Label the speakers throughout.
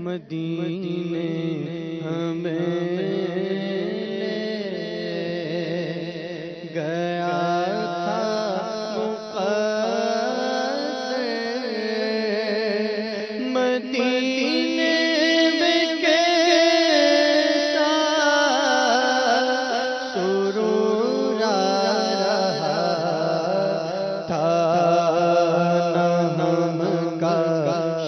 Speaker 1: مدینے ہمیں گیا تھا مقدر، مدینے میں کیسا سرور رہا تھا، نہ ہم کاش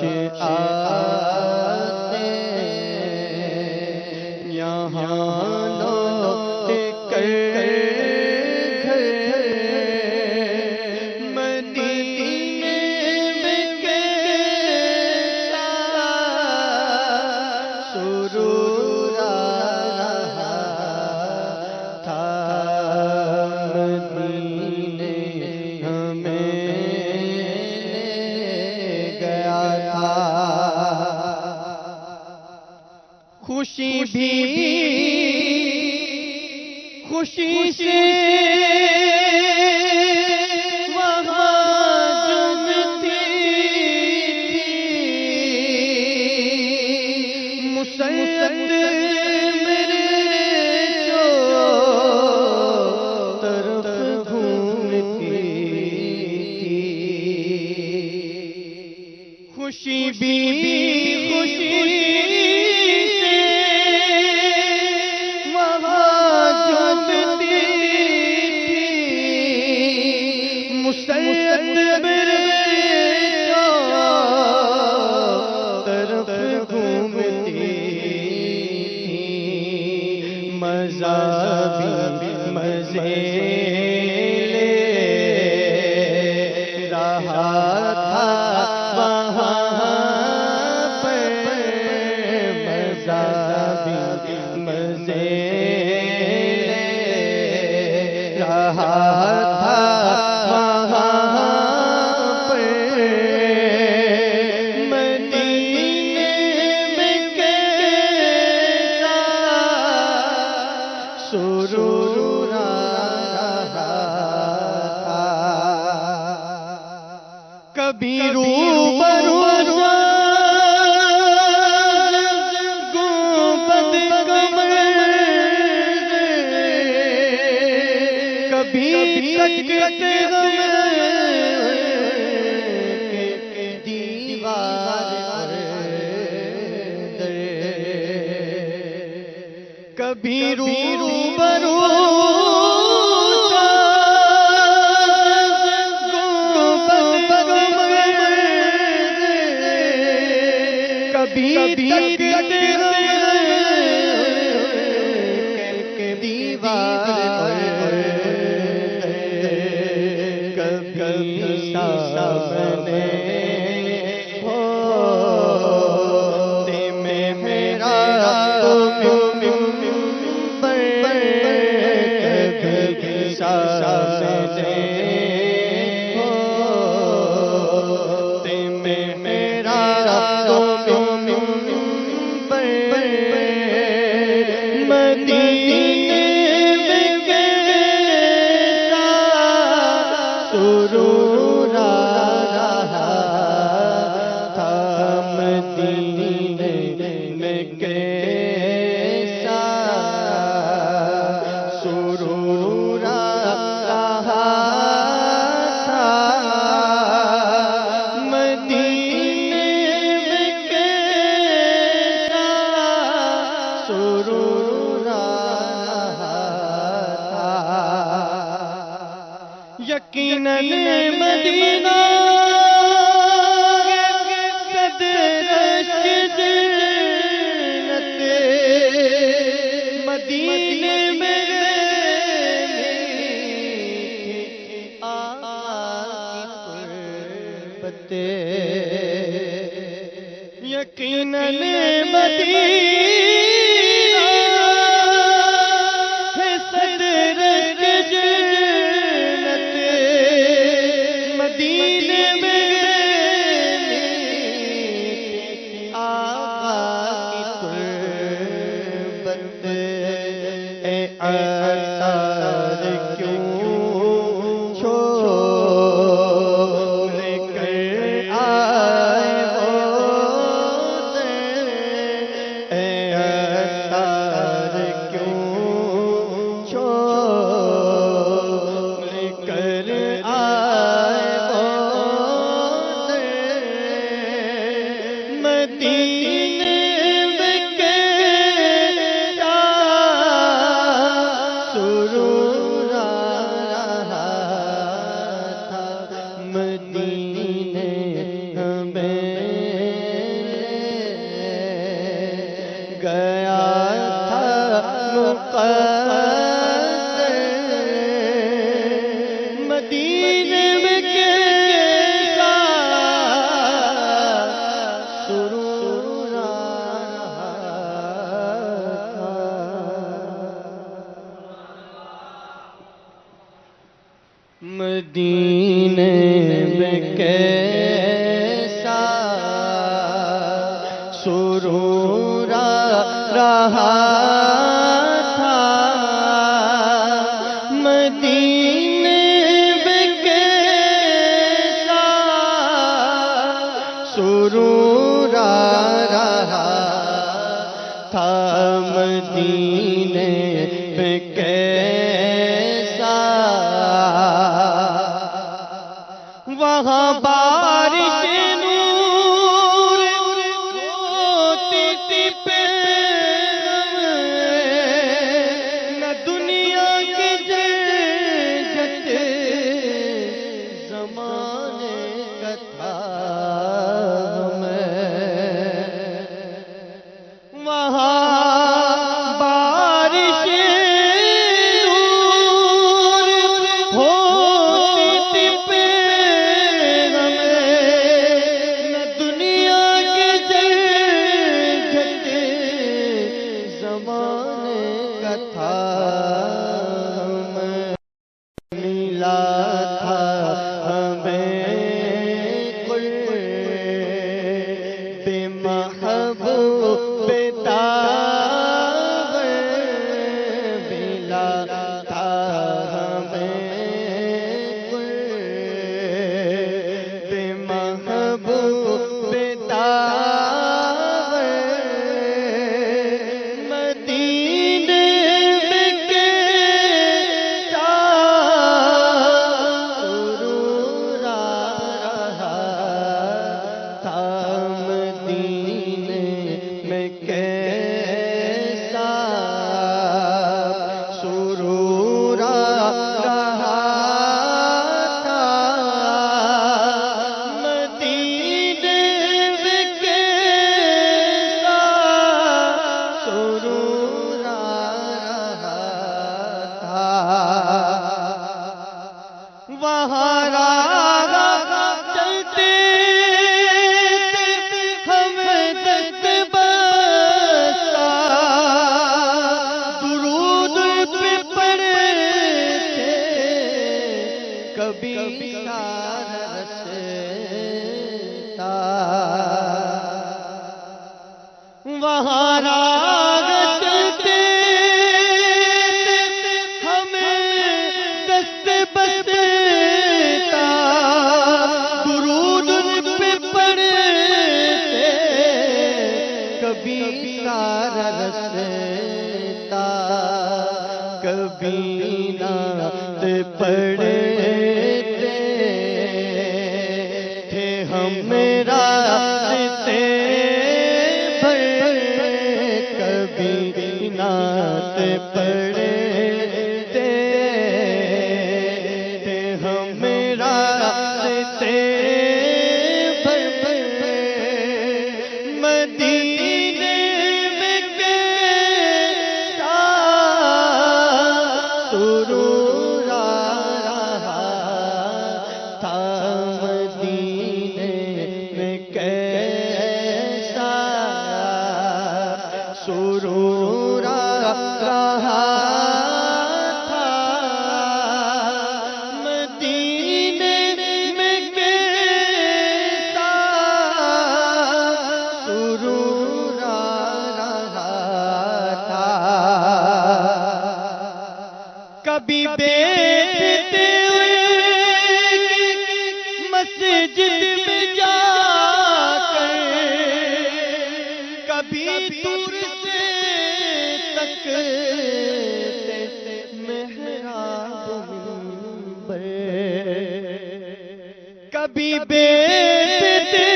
Speaker 1: خوشی بھی خوشی سے وہاں جمتی تھی، مسلط میرے جو طرف گھومتی تھی، خوشی بھی خوشی طرف گھومتی مزہ بھی مزے لے رہا تھا وہاں پر، مزہ بھی مزے لے رہا تھا سرور رہا تھا، کبھی روبرو گنبد قمر، کبھی تکتے غم کے دیوار در، کبھی روبرو کبھی تکتے کے دیوار، کبھی سامنے ہوتے میں میرا سامنے ہوتے میں میرا مدینے میں کیسا سرور رہا تھا، مدینے میں کیسا سرور رہا تھا، مدینے میں کیسا سرور رہا تھا، یقیناً مدینہ مدینے میں یقیناً مدینہ ہے صدر جنت، مدینے میں مدینے میں کیسا سرور آ رہا تھا، مدینے میں گیا تھا مقدر، مدینے میں کیسا سرور آ رہا تھا، مدینے میں کیسا سرور آ رہا تھا، مدینے میں کیسا سرور آ رہا تھا، مدینے میں کیسا وہاں بارش نور ہوتی تھی نہ دنیا کی جت زمانے کا تھا وہاں بارش نور ہوتی تھی نہ دنیا کی جت زمانے کا تھا، ملا تھا ہمیں قرب محبوب داور، ملا تھا ہمیں قرب محبوب داور، مدینے میں کیسا سرور آ رہا تھا، مدینے میں کیسا سرور آ رہا تھا، مدینے میں کیسا سرور آ رہا تھا، وہاں راہ چلتے ہم دست بستا درود پہ پڑھتے کبھی سارا رستا، وہاں راہ چلتے ہمیں دست بستا درود پہ پڑھتے کبھی سارا رستا، کبھی نعت پڑھتے تھے ہم راستے بھر، کبھی نعت پڑھتے تھے ہم راستے بھر، مدینے میں کیسا سرور آ رہا تھا، مدینے میں کیسا سرور آ رہا تھا، مدینے میں کیسا سرور آ رہا تھا، کبھی بیٹھتے مسجد میں جا کر، کبھی دور سے تکتے محراب منبر، کبھی بیٹھتے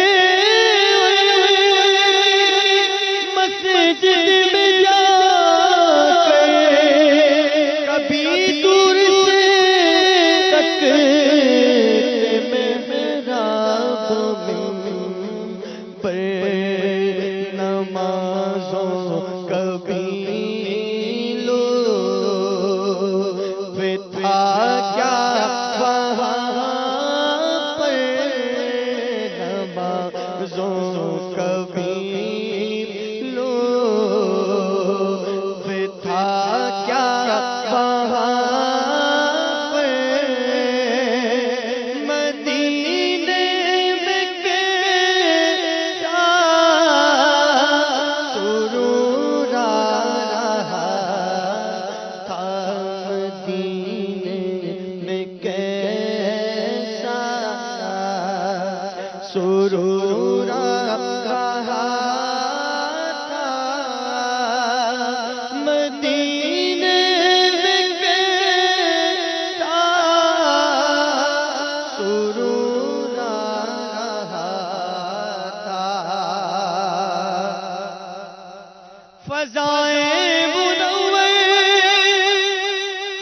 Speaker 1: فضائیں منور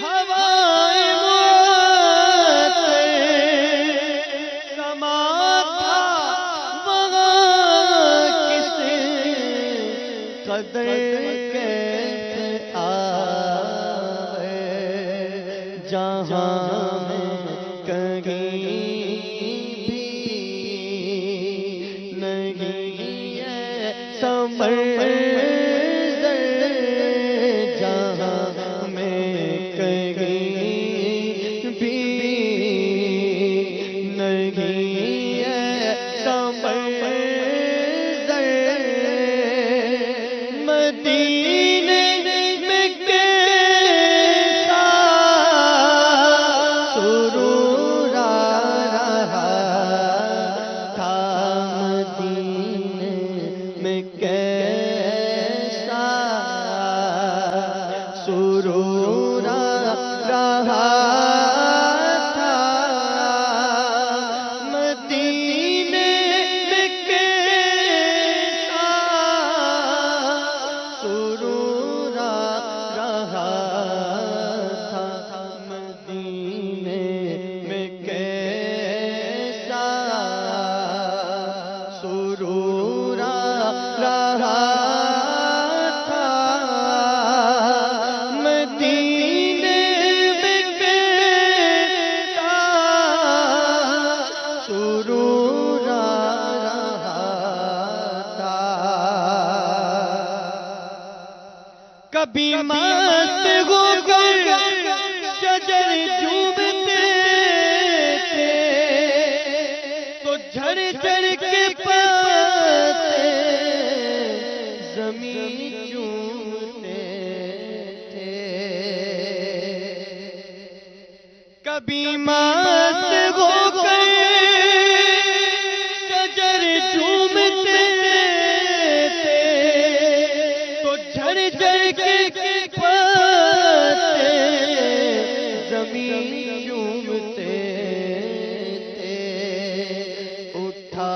Speaker 1: ہوائیں معطر سما تھا وہاں کس قدر کیسے آئے جہاں میں کہیں جہاں میں کہیں بھی نہیں ایسا منظر مدینے میں کیسا سرور آ رہا تھا مدینے میں سرور آ رہا تھا مدینے میں کیسا سرور آ رہا تھا مدینے میں کیسا سرور آ رہا کبھی مست ہو کر شجر چومتے تھے تو جھڑ جھڑ کے پتے زمین چومتے تھے کبھی مست ہو کر شجر چومتے تھے تو جھڑ جھڑ کے پتے زمین چومتے تھے اٹھا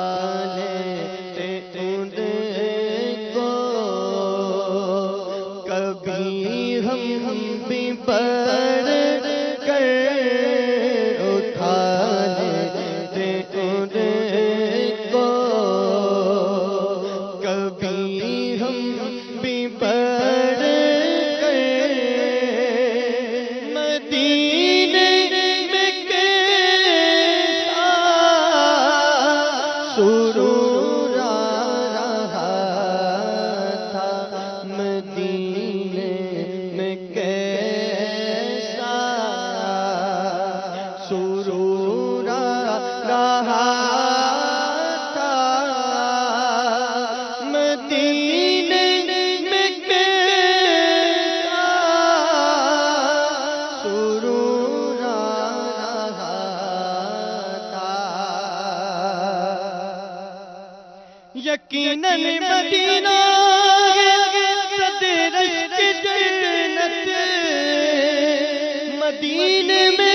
Speaker 1: لیتے ان کو کبھی ہم بھی بڑھ کر اٹھا لیتے ان کو کبھی ہم بھی بڑھ کر مدینے میں کیسا سرور آ رہا تھا مدینے میں کیسا سرور آ رہا تھا مدینے میں کیسا سرور آ رہا تھا یقیناً مدینہ صدر جنت مدینے میں